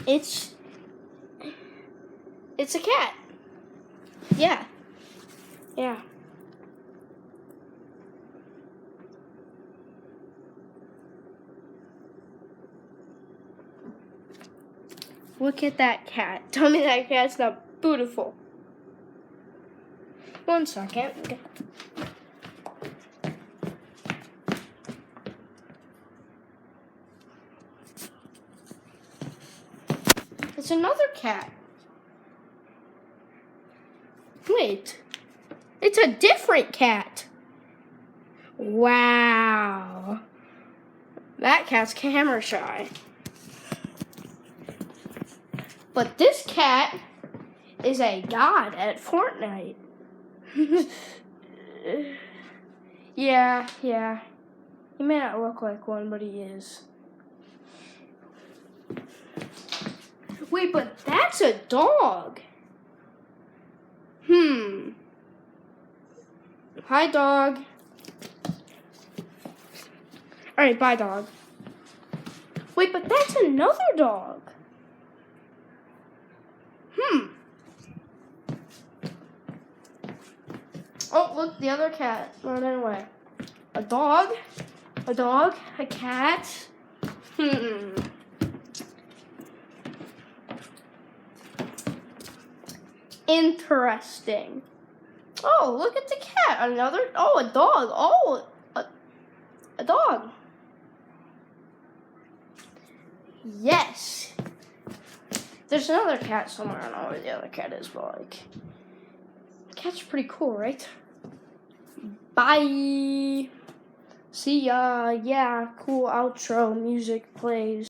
It's a cat. Yeah. Yeah. Look at that cat. Tell me that cat's not beautiful. 1 second. It's another cat. Wait. It's a different cat. Wow. That cat's camera shy. But this cat is a god at Fortnite. Yeah. He may not look like one, but he is. Wait, but that's a dog. Hi, dog. Alright, bye, dog. Wait, but that's another dog. Oh, look, the other cat running away. A dog, a cat. Interesting. Oh, look at the cat. A dog. Oh, a dog. Yes. There's another cat somewhere. I don't know where the other cat is, but like, cat's pretty cool, right? Bye. See ya. Yeah, cool outro music plays.